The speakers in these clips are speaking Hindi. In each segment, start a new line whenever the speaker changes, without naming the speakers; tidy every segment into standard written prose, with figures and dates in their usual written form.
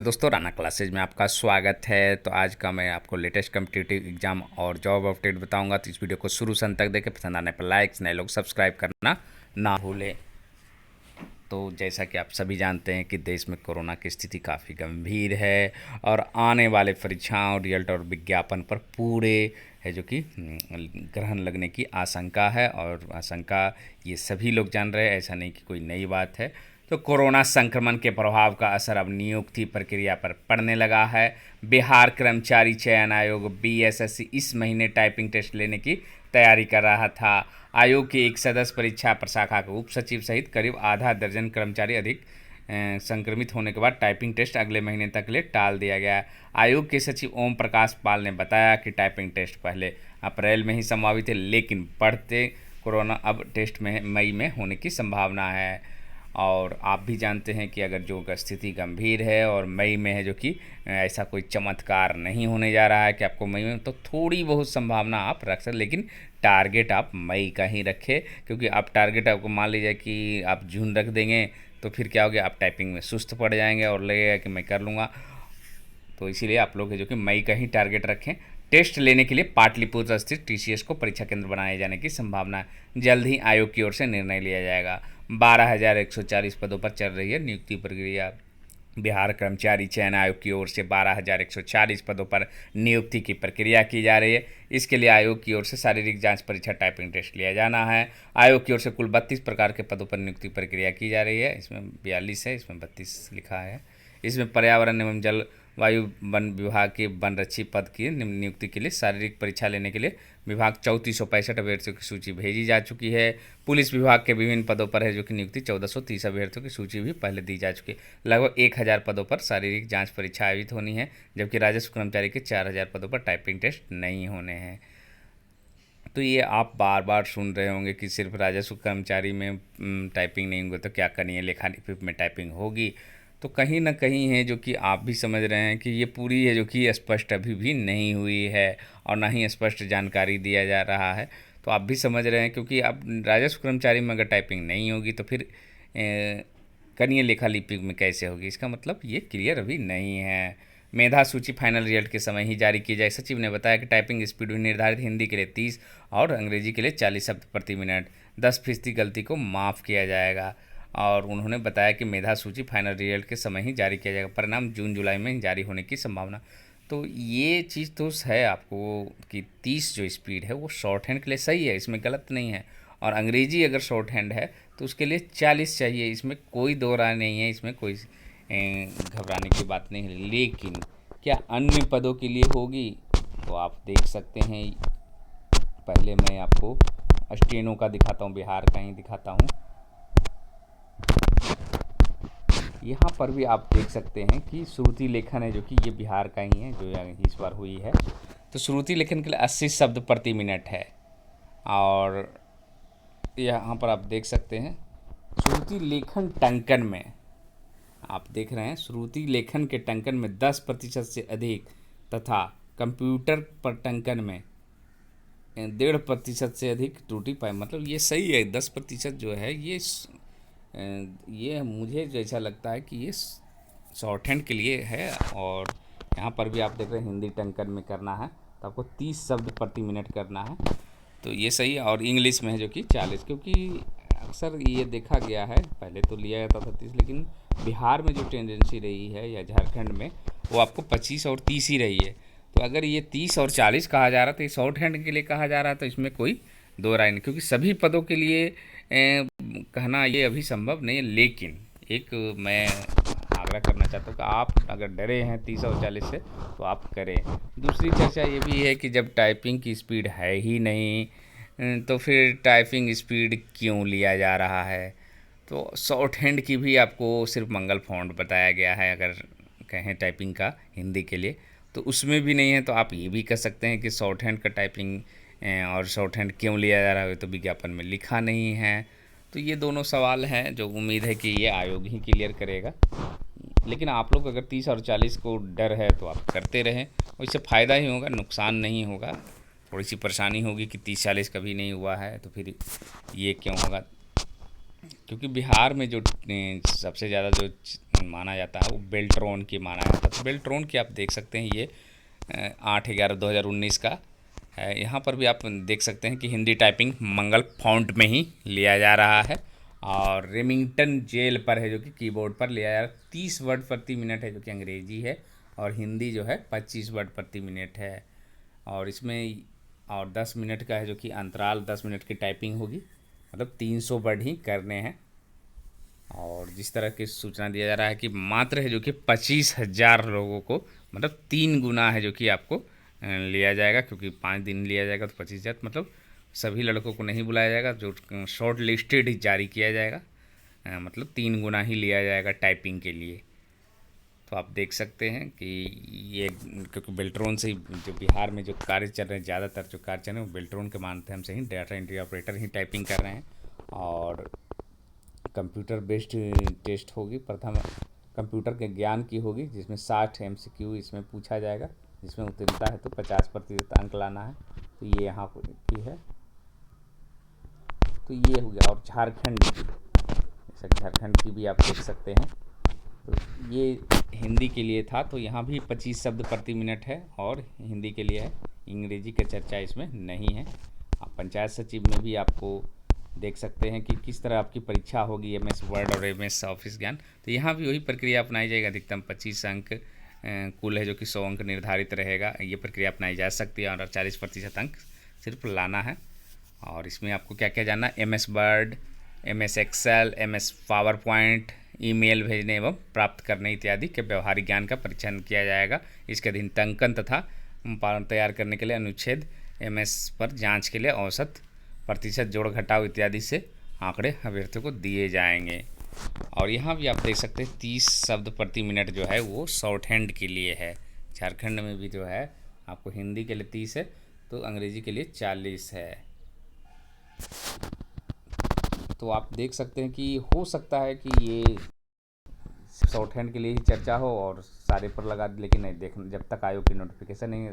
दोस्तों राना क्लासेज में आपका स्वागत है। तो आज का मैं आपको लेटेस्ट कम्पिटिटिव एग्जाम और जॉब अपडेट बताऊंगा। तो इस वीडियो को शुरू से अंत तक देखें। पसंद आने पर लाइक्स, नए लोग सब्सक्राइब करना ना भूलें। तो जैसा कि आप सभी जानते हैं कि देश में कोरोना की स्थिति काफ़ी गंभीर है और आने वाले परीक्षाओं, रिजल्ट और विज्ञापन पर पूरे है जो कि ग्रहण लगने की आशंका है। और आशंका ये सभी लोग जान रहे हैं, ऐसा नहीं कि कोई नई बात है। तो कोरोना संक्रमण के प्रभाव का असर अब नियुक्ति प्रक्रिया पर पड़ने लगा है। बिहार कर्मचारी चयन आयोग बीएसएससी इस महीने टाइपिंग टेस्ट लेने की तैयारी कर रहा था। आयोग की एक सदस्य परीक्षा प्रशाखा के उप सचिव सहित करीब आधा दर्जन कर्मचारी अधिक संक्रमित होने के बाद टाइपिंग टेस्ट अगले महीने तक के लिए टाल दिया गया। आयोग के सचिव ओम प्रकाश पाल ने बताया कि टाइपिंग टेस्ट पहले अप्रैल में ही संभावित थे, लेकिन बढ़ते कोरोना अब टेस्ट में मई में होने की संभावना है। और आप भी जानते हैं कि अगर जो स्थिति गंभीर है और मई में है, जो कि ऐसा कोई चमत्कार नहीं होने जा रहा है कि आपको मई में, तो थोड़ी बहुत संभावना आप रख सकते, लेकिन टारगेट आप मई का ही रखें। क्योंकि आप टारगेट आपको मान लीजिए कि आप जून रख देंगे तो फिर क्या हो गया, आप टाइपिंग में सुस्त पड़ जाएंगे और लगेगा कि मैं कर लूँगा। तो इसीलिए आप लोग है जो कि मई का ही टारगेट रखें। टेस्ट लेने के लिए पाटलिपुत्र स्थित टीसीएस को परीक्षा केंद्र बनाए जाने की संभावना है। जल्द ही आयोग की ओर से निर्णय लिया जाएगा। 12,140 पदों पर चल रही है नियुक्ति प्रक्रिया। बिहार कर्मचारी चयन आयोग की ओर से 12,140 पदों पर नियुक्ति की प्रक्रिया की जा रही है। इसके लिए आयोग की ओर से शारीरिक जांच परीक्षा, टाइपिंग टेस्ट लिया जाना है। आयोग की ओर से कुल 32 प्रकार के पदों पर नियुक्ति प्रक्रिया की जा रही है। इसमें 42 है, इसमें 32 लिखा है। इसमें पर्यावरण एवं जल वायु वन विभाग के वनरक्षी पद की नियुक्ति के लिए शारीरिक परीक्षा लेने के लिए विभाग 3465 अभ्यर्थियों की सूची भेजी जा चुकी है। पुलिस विभाग के विभिन्न पदों पर है जो कि नियुक्ति 1430 अभ्यर्थियों की सूची भी पहले दी जा चुकी है। लगभग 1000 पदों पर शारीरिक जांच परीक्षा आयोजित होनी है, जबकि राजस्व कर्मचारी के 4000 पदों पर टाइपिंग टेस्ट नहीं होने हैं। तो ये आप बार बार सुन रहे होंगे कि सिर्फ राजस्व कर्मचारी में टाइपिंग नहीं होगी तो क्या करिए, लेखा लिपि में टाइपिंग होगी। तो कहीं ना कहीं है जो कि आप भी समझ रहे हैं कि ये पूरी है जो कि स्पष्ट अभी भी नहीं हुई है और ना ही स्पष्ट जानकारी दिया जा रहा है। तो आप भी समझ रहे हैं, क्योंकि अब राजस्व कर्मचारी में अगर टाइपिंग नहीं होगी तो फिर कनिये लेखा लिपि में कैसे होगी, इसका मतलब ये क्लियर अभी नहीं है। मेधा सूची फाइनल रिजल्ट के समय ही जारी की जाए। सचिव ने बताया कि टाइपिंग स्पीड भी निर्धारित, हिंदी के लिए 30 और अंग्रेजी के लिए 40 शब्द प्रति मिनट। 10% गलती को माफ़ किया जाएगा। और उन्होंने बताया कि मेधा सूची फाइनल रिजल्ट के समय ही जारी किया जाएगा। परिणाम जून जुलाई में जारी होने की संभावना। तो ये चीज़ तो है आपको कि 30 जो स्पीड है वो शॉर्ट हैंड के लिए सही है, इसमें गलत नहीं है। और अंग्रेजी अगर शॉर्ट हैंड है तो उसके लिए 40 चाहिए, इसमें कोई दो राय नहीं है, इसमें कोई घबराने की बात नहीं है। लेकिन क्या अन्य पदों के लिए होगी, तो आप देख सकते हैं। पहले मैं आपको स्टेनो का दिखाता हूँ, बिहार का ही दिखाता हूँ। यहाँ पर भी आप देख सकते हैं कि श्रुति लेखन है जो कि ये बिहार का ही है, जो इस बार हुई है। तो श्रुति लेखन के लिए 80 शब्द प्रति मिनट है। और यहाँ पर आप देख सकते हैं श्रुति लेखन टंकन में, आप देख रहे हैं श्रुति लेखन के टंकन में 10% से अधिक तथा कंप्यूटर पर टंकन में 1.5% से अधिक त्रुटि पाए। मतलब ये सही है, 10% जो है ये मुझे जैसा लगता है कि ये शॉर्ट हैंड के लिए है। और यहाँ पर भी आप देख रहे हैं हिंदी टंकन में करना है तो आपको 30 शब्द प्रति मिनट करना है, तो ये सही है। और इंग्लिश में है जो कि 40, क्योंकि अक्सर ये देखा गया है, पहले तो लिया जाता था 30, लेकिन बिहार में जो टेंडेंसी रही है या झारखंड में वो आपको 25 और 30 ही रही है। तो अगर ये 30 और 40 कहा जा रहा था, ये शॉर्ट हैंड के लिए कहा जा रहा था, तो इसमें कोई दो राय नहीं, क्योंकि सभी पदों के लिए कहना ये अभी संभव नहीं है। लेकिन एक मैं आग्रह करना चाहता हूँ कि आप अगर डरे हैं 30 और 40 से तो आप करें। दूसरी चर्चा ये भी है कि जब टाइपिंग की स्पीड है ही नहीं तो फिर टाइपिंग स्पीड क्यों लिया जा रहा है। तो शॉर्ट हैंड की भी आपको सिर्फ मंगल फॉन्ट बताया गया है, अगर कहें टाइपिंग का हिंदी के लिए, तो उसमें भी नहीं है। तो आप ये भी कह सकते हैं कि शॉर्ट हैंड का टाइपिंग और शॉर्ट हैंड क्यों लिया जा रहा है, तो विज्ञापन में लिखा नहीं है। तो ये दोनों सवाल हैं जो उम्मीद है कि ये आयोग ही क्लियर करेगा। लेकिन आप लोग अगर 30 और 40 को डर है तो आप करते रहें, और इससे फ़ायदा ही होगा, नुकसान नहीं होगा। थोड़ी सी परेशानी होगी कि 30-40 कभी नहीं हुआ है तो फिर ये क्यों होगा। क्योंकि बिहार में जो सबसे ज़्यादा जो माना जाता है वो बेल्ट्रॉन की माना जाता है। तो बेल्ट्रॉन की आप देख सकते हैं ये 8/11/2019 का है। यहाँ पर भी आप देख सकते हैं कि हिंदी टाइपिंग मंगल फॉन्ट में ही लिया जा रहा है और रेमिंगटन जेल पर है जो कि कीबोर्ड पर लिया जा रहा है। 30 वर्ड प्रति मिनट है जो कि अंग्रेजी है और हिंदी जो है 25 वर्ड प्रति मिनट है। और इसमें और 10 मिनट का है जो कि अंतराल 10 मिनट की टाइपिंग होगी, मतलब 300 वर्ड ही करने हैं। और जिस तरह की सूचना दिया जा रहा है कि मात्र है जो कि 25,000 लोगों को, मतलब 3 गुना है जो कि आपको लिया जाएगा, क्योंकि 5 दिन लिया जाएगा तो 25,000, मतलब सभी लड़कों को नहीं बुलाया जाएगा, जो शॉर्ट लिस्टेड ही जारी किया जाएगा, मतलब 3 गुना ही लिया जाएगा टाइपिंग के लिए। तो आप देख सकते हैं कि ये क्योंकि बेल्ट्रॉन से ही जो बिहार में जो कार्य चल रहे हैं, ज़्यादातर जो कार्य चल रहे हैं वो बेल्ट्रॉन के माध्यम से ही डाटा एंट्री ऑपरेटर ही टाइपिंग कर रहे हैं। और कंप्यूटर बेस्ड टेस्ट होगी, प्रथम कंप्यूटर के ज्ञान की होगी, जिसमें 60 MCQ इसमें पूछा जाएगा, जिसमें उत्तीर्णता है तो 50% अंक लाना है। तो ये यहाँ की है, तो ये हो गया। और झारखंड की, जैसे झारखंड की भी आप देख सकते हैं, तो ये हिंदी के लिए था, तो यहाँ भी 25 शब्द प्रति मिनट है और हिंदी के लिए है। अंग्रेजी का चर्चा इसमें नहीं है। आप पंचायत सचिव में भी आपको देख सकते हैं कि किस तरह आपकी परीक्षा होगी, MS वर्ड और MS ऑफिस ज्ञान। तो यहाँ भी वही प्रक्रिया अपनाई जाएगी, अधिकतम 25 अंक कुल है जो कि 100 अंक निर्धारित रहेगा। ये प्रक्रिया अपनाई जा सकती है और 40% अंक सिर्फ लाना है। और इसमें आपको क्या क्या जानना, MS Word, MS Excel, MS PowerPoint, email भेजने एवं प्राप्त करने इत्यादि के व्यवहारिक ज्ञान का परीक्षण किया जाएगा। इसके अधीन टंकन तथा पालन तैयार करने के लिए अनुच्छेद MS पर जांच के लिए औसत, प्रतिशत, जोड़ घटाव इत्यादि से आंकड़े अभ्यर्थियों को दिए जाएंगे। और यहाँ भी आप देख सकते हैं 30 शब्द प्रति मिनट जो है वो शॉर्ट हैंड के लिए है। झारखंड में भी जो है आपको हिंदी के लिए 30 है, तो अंग्रेजी के लिए 40 है। तो आप देख सकते हैं कि हो सकता है कि ये शॉर्ट हैंड के लिए ही चर्चा हो और सारे पर लगा, लेकिन नहीं, देख जब तक आयोग की नोटिफिकेशन नहीं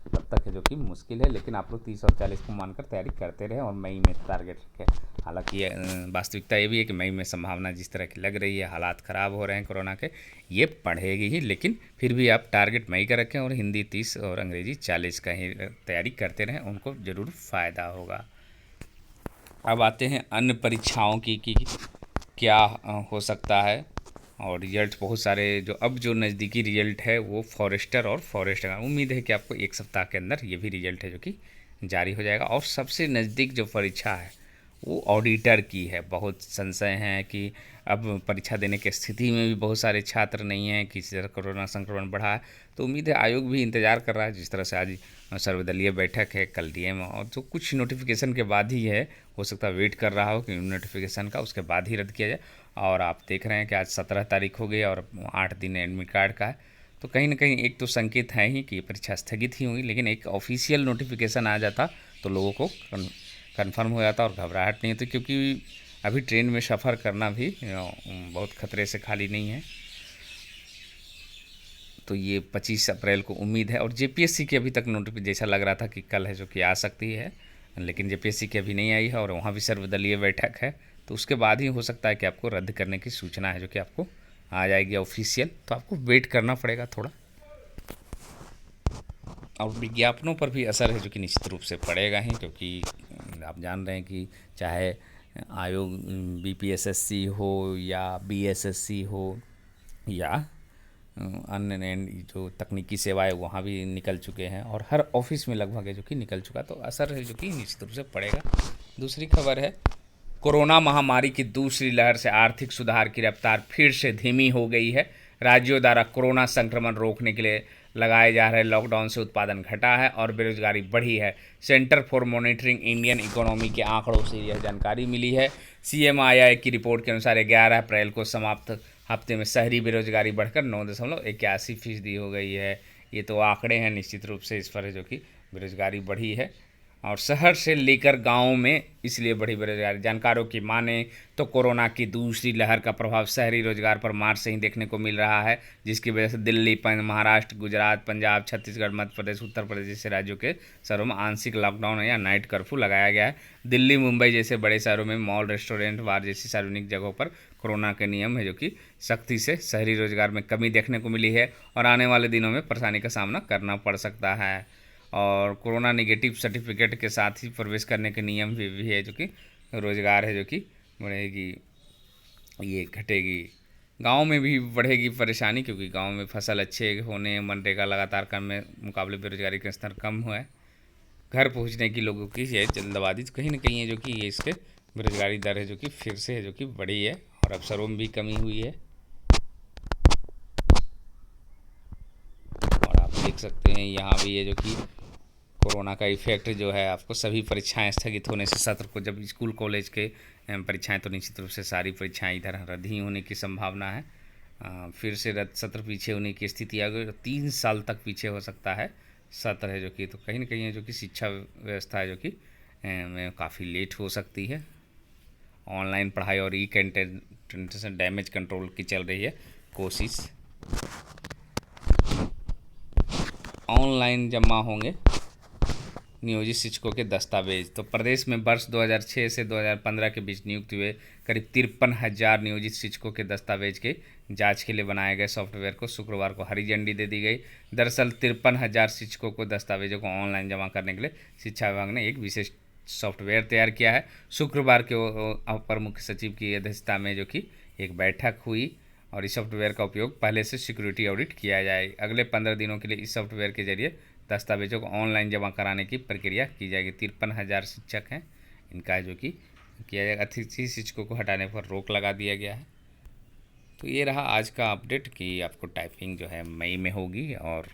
तब तक है जो कि मुश्किल है। लेकिन आप लोग 30 और 40 को मानकर तैयारी करते रहे और मई में टारगेट रखें। हालांकि वास्तविकता ये भी है कि मई में संभावना जिस तरह की लग रही है, हालात ख़राब हो रहे हैं कोरोना के, ये बढ़ेगी ही, लेकिन फिर भी आप टारगेट मई का रखें और हिंदी 30 और अंग्रेजी 40 का ही तैयारी करते रहें, उनको ज़रूर फ़ायदा होगा। अब आते हैं अन्य परीक्षाओं की क्या हो सकता है। और रिजल्ट बहुत सारे जो नज़दीकी रिजल्ट है वो फॉरेस्टर और फॉरेस्ट का, उम्मीद है कि आपको 1 सप्ताह के अंदर ये भी रिजल्ट है जो कि जारी हो जाएगा। और सबसे नज़दीक जो परीक्षा है वो ऑडिटर की है। बहुत संशय हैं कि अब परीक्षा देने की स्थिति में भी बहुत सारे छात्र नहीं हैं, किसी तरह कोरोना संक्रमण बढ़ा है। तो उम्मीद है आयोग भी इंतज़ार कर रहा है, जिस तरह से आज सर्वदलीय बैठक है, कल DM, और जो कुछ नोटिफिकेशन के बाद ही है, हो सकता है वेट कर रहा हो कि नोटिफिकेशन का, उसके बाद ही रद्द किया जाए। और आप देख रहे हैं कि आज 17 तारीख हो गई और 8 दिन एडमिट कार्ड का है। तो कहीं ना कहीं एक तो संकेत है ही कि ये परीक्षा स्थगित ही होगी, लेकिन एक ऑफिशियल नोटिफिकेशन आ जाता तो लोगों को कन्फर्म हो जाता और घबराहट नहीं होती, क्योंकि अभी ट्रेन में सफ़र करना भी बहुत खतरे से खाली नहीं है। तो ये 25 अप्रैल को उम्मीद है। और JPSC की अभी तक नोटिफिकेशन जैसा लग रहा था कि कल है जो कि आ सकती है, लेकिन JPSC की अभी नहीं आई है और वहाँ भी सर्वदलीय बैठक है। तो उसके बाद ही हो सकता है कि आपको रद्द करने की सूचना है जो कि आपको आ जाएगी ऑफिशियल। तो आपको वेट करना पड़ेगा थोड़ा। और विज्ञापनों पर भी असर है जो कि निश्चित रूप से पड़ेगा ही, क्योंकि आप जान रहे हैं कि चाहे आयोग BPSSC हो या BSSC हो या अन्य जो तकनीकी सेवाएं वहाँ भी निकल चुके हैं और हर ऑफिस में लगभग है जो कि निकल चुका, तो असर है जो कि निश्चित रूप से पड़ेगा। दूसरी खबर है, कोरोना महामारी की दूसरी लहर से आर्थिक सुधार की रफ्तार फिर से धीमी हो गई है। राज्यों द्वारा कोरोना संक्रमण रोकने के लिए लगाए जा रहे लॉकडाउन से उत्पादन घटा है और बेरोजगारी बढ़ी है। Centre for monitoring Indian economy के आंकड़ों से यह जानकारी मिली है। CMII की रिपोर्ट के अनुसार 11 अप्रैल को समाप्त हफ्ते में शहरी बेरोजगारी बढ़कर 9.81% हो गई है। ये तो आंकड़े हैं, निश्चित रूप से इस पर है जो कि बेरोजगारी बढ़ी है। और शहर से लेकर गाँव में इसलिए बढ़ी बेरोजगारी। जानकारों की माने तो कोरोना की दूसरी लहर का प्रभाव शहरी रोजगार पर मार्च से ही देखने को मिल रहा है, जिसकी वजह से दिल्ली, महाराष्ट्र, गुजरात, पंजाब, छत्तीसगढ़, मध्य प्रदेश, उत्तर प्रदेश जैसे राज्यों के शहरों में आंशिक लॉकडाउन या नाइट कर्फ्यू लगाया गया है। दिल्ली, मुंबई जैसे बड़े शहरों में मॉल, रेस्टोरेंट, बार जैसी सार्वजनिक जगहों पर कोरोना के नियम है जो कि सख्ती से शहरी रोजगार में कमी देखने को मिली है और आने वाले दिनों में परेशानी का सामना करना पड़ सकता है। और कोरोना नेगेटिव सर्टिफिकेट के साथ ही प्रवेश करने के नियम भी है जो कि रोज़गार है जो कि बढ़ेगी, ये घटेगी। गांव में भी बढ़ेगी परेशानी, क्योंकि गांव में फसल अच्छे होने, मनरेगा लगातार कम में मुकाबले बेरोजगारी का स्तर कम हुआ है। घर पहुंचने की लोगों की ये जल्दबाजी कहीं ना कहीं है जो कि ये इसके बेरोजगारी दर है जो कि फिर से है जो कि बढ़ी है और अवसरों में भी कमी हुई है। और आप देख सकते हैं यहाँ भी ये जो कि कोरोना का इफेक्ट जो है आपको सभी परीक्षाएं स्थगित होने से सत्र को, जब स्कूल कॉलेज के परीक्षाएं तो निश्चित रूप से सारी परीक्षाएं इधर रद्द ही होने की संभावना है। फिर से रद्द सत्र पीछे होने की स्थिति आ गई, 3 साल तक पीछे हो सकता है सत्र है जो कि, तो कहीं ना कहीं है जो कि शिक्षा व्यवस्था है जो कि में काफ़ी लेट हो सकती है। ऑनलाइन पढ़ाई और ई कंटेंट डैमेज कंट्रोल की चल रही है कोशिश। ऑनलाइन जमा होंगे नियोजित शिक्षकों के दस्तावेज। तो प्रदेश में वर्ष 2006 से 2015 के बीच नियुक्त हुए करीब 53,000 नियोजित शिक्षकों के दस्तावेज के जांच के लिए बनाए गए सॉफ्टवेयर को शुक्रवार को हरी झंडी दे दी गई। दरअसल 53,000 शिक्षकों को दस्तावेजों को ऑनलाइन जमा करने के लिए शिक्षा विभाग ने एक विशेष सॉफ्टवेयर तैयार किया है। शुक्रवार के अपर मुख्य सचिव की अध्यक्षता में जो कि एक बैठक हुई और इस सॉफ्टवेयर का उपयोग पहले से सिक्योरिटी ऑडिट किया जाए। अगले 15 दिनों के लिए इस सॉफ्टवेयर के जरिए दस्तावेजों को ऑनलाइन जमा कराने की प्रक्रिया की जाएगी। 53,000 शिक्षक हैं, इनका जो कि किया जाएगा। अतिथि शिक्षकों को हटाने पर रोक लगा दिया गया है। तो ये रहा आज का अपडेट कि आपको टाइपिंग जो है मई में होगी और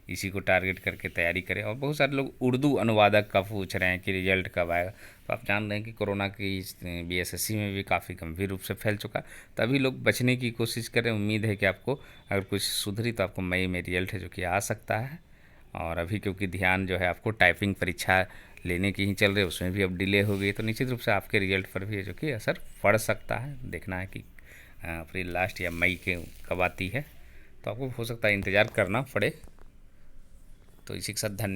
इसी को टारगेट करके तैयारी करें। और बहुत सारे लोग उर्दू अनुवादक का पूछ रहे हैं कि रिजल्ट कब आएगा। तो आप जान रहे हैं कि कोरोना की बीएसएससी में भी काफ़ी गंभीर रूप से फैल चुका, तभी लोग बचने की कोशिश करें। उम्मीद है कि आपको अगर कुछ सुधरी तो आपको मई में रिजल्ट है जो कि आ सकता है। और अभी क्योंकि ध्यान जो है आपको टाइपिंग परीक्षा लेने की ही चल रही है, उसमें भी अब डिले हो गई, तो निश्चित रूप से आपके रिजल्ट पर भी है जो कि असर पड़ सकता है। देखना है कि अप्रैल लास्ट या मई के कब आती है, तो आपको हो सकता है इंतज़ार करना पड़े। तो इसी के साथ धन्यवाद।